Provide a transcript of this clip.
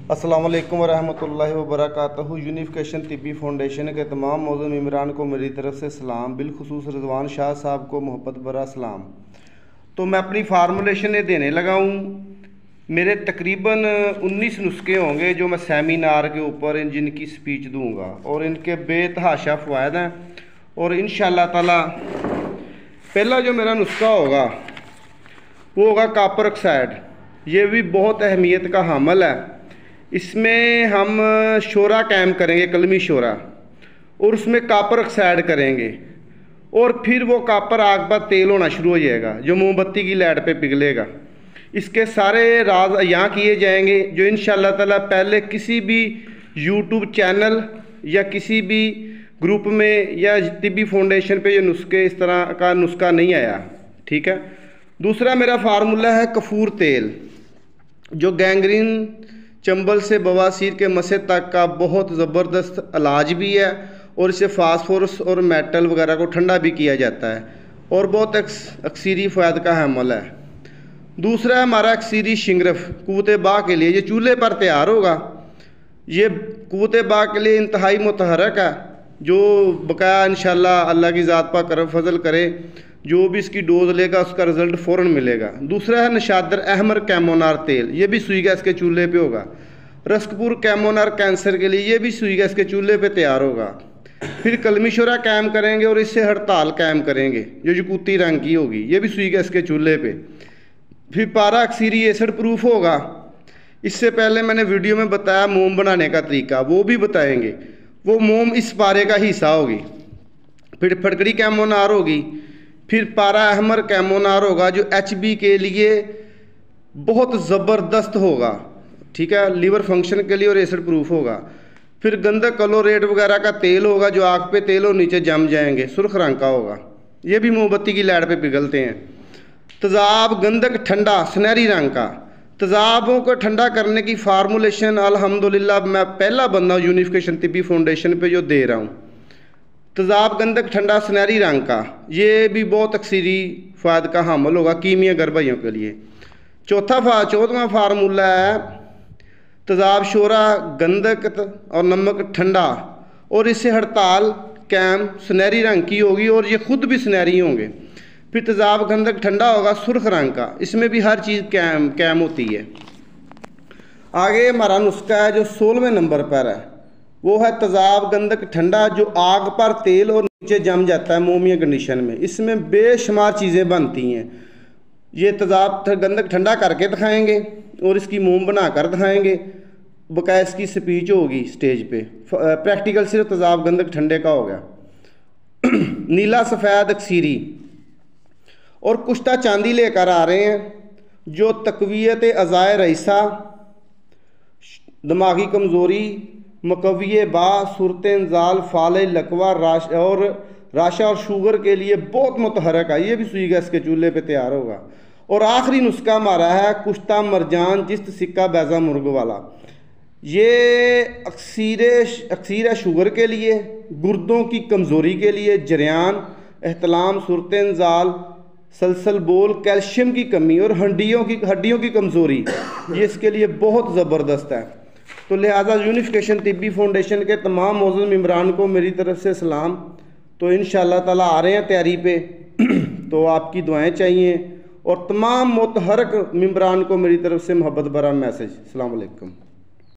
अस्सलाम वालेकुम वरहमतुल्लाहि वबरकातुहू। यूनिफिकेशन तिब्बी फाउंडेशन के तमाम मौजूद मेम्बरान को मेरी तरफ से सलाम, बिलखुसूस रिजवान शाह साहब को मोहब्बत भरा सलाम। तो मैं अपनी फार्मूलेशन देने लगा हूँ। मेरे तकरीबन 19 नुस्खे होंगे जो मैं सेमिनार के ऊपर जिनकी स्पीच दूंगा, और इनके बेतहाशा फ़वायद हैं। और इंशाअल्लाह ताला पहला जो मेरा नुस्खा होगा वो होगा कॉपर ऑक्साइड। ये भी बहुत अहमियत का हामल है। इसमें हम शोरा कायम करेंगे, कलमी शोरा, और उसमें कॉपर ऑक्साइड करेंगे, और फिर वो कॉपर आग पर तेल होना शुरू हो जाएगा जो मोमबत्ती की लाइट पे पिघलेगा। इसके सारे राज यहाँ किए जाएंगे जो इंशाअल्लाह ताला पहले किसी भी यूट्यूब चैनल या किसी भी ग्रुप में या तिब्बी फाउंडेशन पे ये नुस्खे इस तरह का नुस्खा नहीं आया। ठीक है। दूसरा मेरा फार्मूला है कपूर तेल, जो गैंग्रीन, चंबल से बवासीर के मसे तक का बहुत ज़बरदस्त इलाज भी है, और इससे फास्फोरस और मेटल वगैरह को ठंडा भी किया जाता है, और बहुत अक्सीरी फ़ायद का हमल है। दूसरा है हमारा अक्सीरी शिंगरफ कुव्वत बा के लिए, ये चूल्हे पर तैयार होगा। ये कुव्वत बा के लिए इंतहाई मुतहरक है, जो बकाया इंशाअल्लाह अल्लाह की ज़ात पर करम फजल करे, जो भी इसकी डोज लेगा उसका रिज़ल्ट फ़ौरन मिलेगा। दूसरा है नशादर अहमर कैमोनार तेल, ये भी सुई गैस के चूल्हे पे होगा। रस्कपुर कैमोनार कैंसर के लिए, ये भी सुई गैस के चूल्हे पे तैयार होगा। फिर कलमी शोरा कायम करेंगे और इससे हड़ताल कायम करेंगे जो यकूती रंग की होगी, ये भी सुई गैस के चूल्हे पे। फिर पारा अक्सीरी एसिड प्रूफ होगा। इससे पहले मैंने वीडियो में बताया मोम बनाने का तरीका, वो भी बताएंगे। वो मोम इस पारे का हिस्सा होगी। फिर फटकड़ी कैमोनार होगी। फिर पारा अहमर कैमोनार होगा जो HB के लिए बहुत ज़बरदस्त होगा। ठीक है, लीवर फंक्शन के लिए, और एसिड प्रूफ होगा। फिर गंधक क्लोरेट वगैरह का तेल होगा जो आग पे तेल और नीचे जम जाएंगे, सुर्ख रंग का होगा। ये भी मोमबत्ती की लाइट पे पिघलते हैं। तेज़ाब गंधक ठंडा सुनहरी रंग का। तेज़ाबों को ठंडा करने की फार्मूलेशन अल्हम्दुलिल्लाह मैं पहला बंदा हूँ यूनिफिकेशन तिब्बी फाउंडेशन पे जो दे रहा हूँ। तेज़ाब गंधक ठंडा सुनहरी रंग का, ये भी बहुत अक्सीरी फ़ायद का हामल होगा कीमिया गर भाइयों के लिए। चौथवा फार्मूला है तेज़ाब शोरा गंधक और नमक ठंडा, और इससे हड़ताल कैम सुनहरी रंग की होगी, और ये खुद भी सुनहरी होंगे। फिर तेज़ाब गंधक ठंडा होगा सुर्ख रंग का, इसमें भी हर चीज़ कैम होती है। आगे हमारा नुस्खा है जो 16वें नंबर पर है, वो है तेज़ाब गंधक ठंडा जो आग पर तेल और नीचे जम जाता है मोमिया कंडीशन में। इसमें बेशुमार चीज़ें बनती हैं। ये तेज़ाब गंधक ठंडा करके दिखाएंगे और इसकी मोम बना कर दिखाएंगे। बकाया इसकी स्पीच होगी स्टेज पे। प्रैक्टिकल सिर्फ तेज़ाब गंधक ठंडे का हो गया। नीला सफ़ेद अक्सीरी और कुश्ता चांदी लेकर आ रहे हैं जो तकवीयत अज़ाए रईसा, दिमागी कमज़ोरी, मकविये बा, सूरत इंजाल, फाल लकवा, राशा और शुगर के लिए बहुत मुतहरक है। ये भी सुई गैस के चूल्हे पे तैयार होगा। और आखिरी नुस्खा हमारा है कुश्ता मरजान जिस्त सिक्का बैजा मुर्ग वाला। ये अक्सीर है शुगर के लिए, गुर्दों की कमज़ोरी के लिए, जरियान, एहतलाम, सूरत इंजाल, सलसल बोल, कैल्शियम की कमी और हड्डियों की कमज़ोरी, ये इसके लिए बहुत ज़बरदस्त है। तो लिहाजा यूनिफिकेशन तिब्बी फाउंडेशन के तमाम मौजूद मेम्बरान को मेरी तरफ से सलाम। तो इंशाअल्लाह ताला आ रहे हैं तैयारी पे तो आपकी दुआएं चाहिए, और तमाम मुतहरक मेम्बरान को मेरी तरफ से मोहब्बत भरा मैसेज। अस्सलाम वालेकुम।